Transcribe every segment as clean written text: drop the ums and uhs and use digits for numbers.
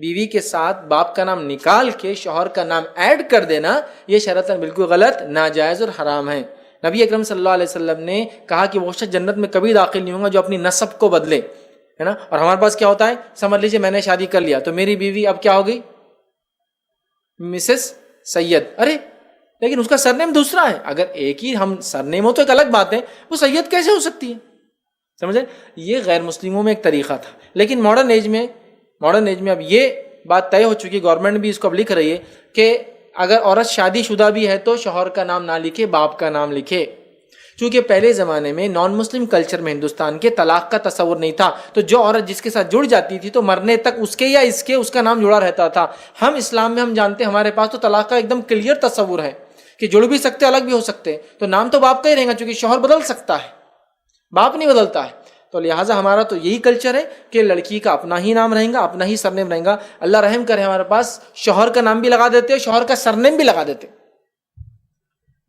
بیوی کے ساتھ باپ کا نام نکال کے شوہر کا نام ایڈ کر دینا یہ شرعاً بالکل غلط، ناجائز اور حرام ہے۔ نبی اکرم صلی اللہ علیہ وسلم نے کہا کہ وہ شخص جنت میں کبھی داخل نہیں ہوگا جو اپنی نسب کو بدلے، ہے نا۔ اور ہمارے پاس کیا ہوتا ہے، سمجھ لیجیے میں نے شادی کر لیا تو میری بیوی اب کیا ہو گئی، مسز سید، ارے لیکن اس کا سرنیم دوسرا ہے۔ اگر ایک ہی ہم سرنیم ہو تو ایک الگ بات ہے، وہ سید کیسے ہو سکتی ہے، سمجھے؟ یہ غیر مسلموں میں ایک طریقہ تھا، لیکن ماڈرن ایج میں اب یہ بات طے ہو چکی، گورنمنٹ بھی اس کو اب لکھ رہی ہے کہ اگر عورت شادی شدہ بھی ہے تو شوہر کا نام نہ لکھے، باپ کا نام لکھے۔ چونکہ پہلے زمانے میں نان مسلم کلچر میں ہندوستان کے طلاق کا تصور نہیں تھا، تو جو عورت جس کے ساتھ جڑ جاتی تھی تو مرنے تک اس کے یا اس کا نام جڑا رہتا تھا۔ ہم اسلام میں ہم جانتے ہیں، ہمارے پاس تو طلاق کا ایک دم کلیئر تصور ہے کہ جڑ بھی سکتے الگ بھی ہو سکتے، تو نام تو باپ کا ہی رہے گا، چونکہ شوہر بدل سکتا ہے، باپ نہیں بدلتا ہے۔ تو لہٰذا ہمارا تو یہی کلچر ہے کہ لڑکی کا اپنا ہی نام رہے گا، اپنا ہی سرنیم رہے گا۔ اللہ رحم کرے، ہمارے پاس شوہر کا نام بھی لگا دیتے، شوہر کا سرنیم بھی لگا دیتے،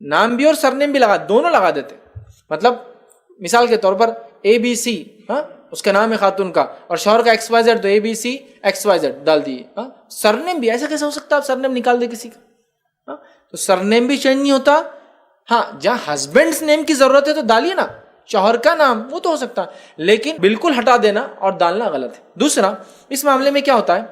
نام بھی اور سرنیم بھی دونوں لگا دیتے۔ مطلب مثال کے طور پر ABC، اس کا نام ہے خاتون کا، اور شوہر کا XYZ، تو ABC XYZ ڈال دیے۔ سرنیم بھی ایسا کیسے ہو سکتا ہے، آپ سرنیم نکال دے کسی کا؟ تو سرنیم بھی چینج نہیں ہوتا۔ ہاں، جہاں ہسبینڈس نیم کی ضرورت ہے تو ڈالیے نا شوہر کا نام، وہ تو ہو سکتا ہے، لیکن بالکل ہٹا دینا اور ڈالنا غلط ہے۔ دوسرا، اس معاملے میں کیا ہوتا ہے،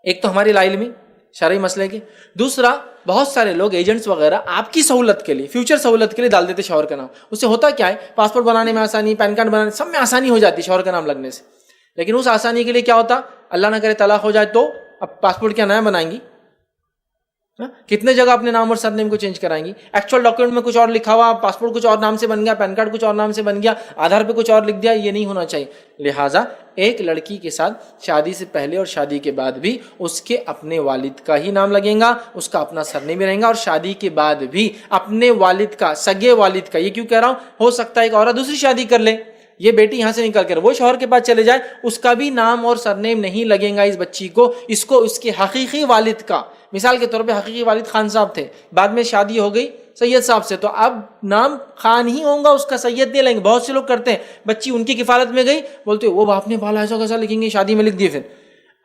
ایک تو ہماری لا علمی شرعی مسئلے کی، دوسرا بہت سارے لوگ ایجنٹس وغیرہ آپ کی سہولت کے لیے، فیوچر سہولت کے لیے ڈال دیتے شوہر کا نام۔ اس سے ہوتا کیا ہے، پاسپورٹ بنانے میں آسانی، پین کارڈ بنانے، سب میں آسانی ہو جاتی ہے شوہر کا نام لگنے سے۔ لیکن اس آسانی کے لیے کیا ہوتا، اللہ نہ کرے طلاق ہو جائے تو اب پاسپورٹ کیا نیا بنائیں گی، کتنے جگہ اپنے نام اور سرنیم کو چینج کرائیں گی۔ ایکچوئل ڈاکیومنٹ میں کچھ اور لکھا ہوا، پاسپورٹ کچھ اور نام سے بن گیا، پین کارڈ کچھ اور نام سے بن گیا، آدھار پہ کچھ اور لکھ دیا، یہ نہیں ہونا چاہیے۔ لہٰذا ایک لڑکی کے ساتھ شادی سے پہلے اور شادی کے بعد بھی اس کے اپنے والد کا ہی نام لگے گا، اس کا اپنا سرنیم بھی رہے گا، اور شادی کے بعد بھی اپنے والد کا، سگے والد کا۔ یہ کیوں کہہ رہا ہوں، ہو سکتا ہے ایک عورت دوسری شادی کر لے، یہ بیٹی یہاں سے نکل کر وہ شوہر کے پاس چلے جائے، اس کا بھی نام اور سرنیم نہیں لگے گا اس بچی کو، اس کو اس کے حقیقی والد کا۔ مثال کے طور پہ حقیقی والد خان صاحب تھے، بعد میں شادی ہو گئی سید صاحب سے، تو اب نام خان ہی ہوگا، اس کا سید نہیں لیں گے۔ بہت سے لوگ کرتے ہیں، بچی ان کی کفالت میں گئی، بولتے وہ باپ نے پالا، ایسا کیسا لکھیں گے، شادی میں لکھ دیے۔ پھر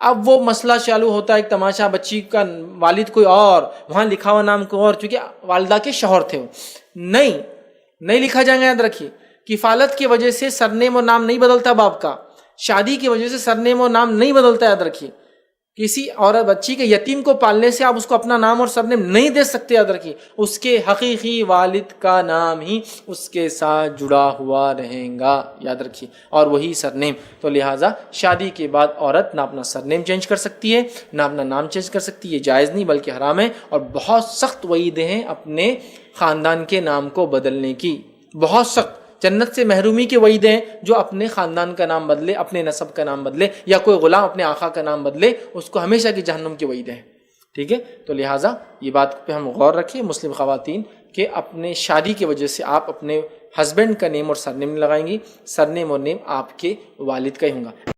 اب وہ مسئلہ چالو ہوتا ہے، ایک تماشا، بچی کا والد کوئی اور، وہاں لکھا ہوا نام کوئی اور، چونکہ والدہ کے شوہر تھے وہ۔ نہیں لکھا جائے گا، یاد رکھیے، کفالت کی وجہ سے سرنیم اور نام نہیں بدلتا باپ کا، شادی کی وجہ سے سرنیم اور نام نہیں بدلتا، یاد رکھیے۔ کسی عورت بچی کے یتیم کو پالنے سے آپ اس کو اپنا نام اور سرنیم نہیں دے سکتے، یاد رکھیے، اس کے حقیقی والد کا نام ہی اس کے ساتھ جڑا ہوا رہے گا، یاد رکھیے، اور وہی سرنیم۔ تو لہٰذا شادی کے بعد عورت نہ اپنا سرنیم چینج کر سکتی ہے، نہ اپنا نام چینج کر سکتی ہے، یہ جائز نہیں بلکہ حرام ہے، اور بہت سخت وعیدیں ہیں اپنے خاندان کے نام کو بدلنے کی، بہت سخت، جنت سے محرومی کے وعیدیں ہیں جو اپنے خاندان کا نام بدلے، اپنے نسب کا نام بدلے، یا کوئی غلام اپنے آقا کا نام بدلے، اس کو ہمیشہ کی جہنم کی وعیدیں ہیں، ٹھیک ہے۔ تو لہٰذا یہ بات پہ ہم غور رکھیں مسلم خواتین، کہ اپنے شادی کی وجہ سے آپ اپنے ہسبینڈ کا نیم اور سرنیم لگائیں گی، سرنیم اور نیم آپ کے والد کا ہی ہوگا۔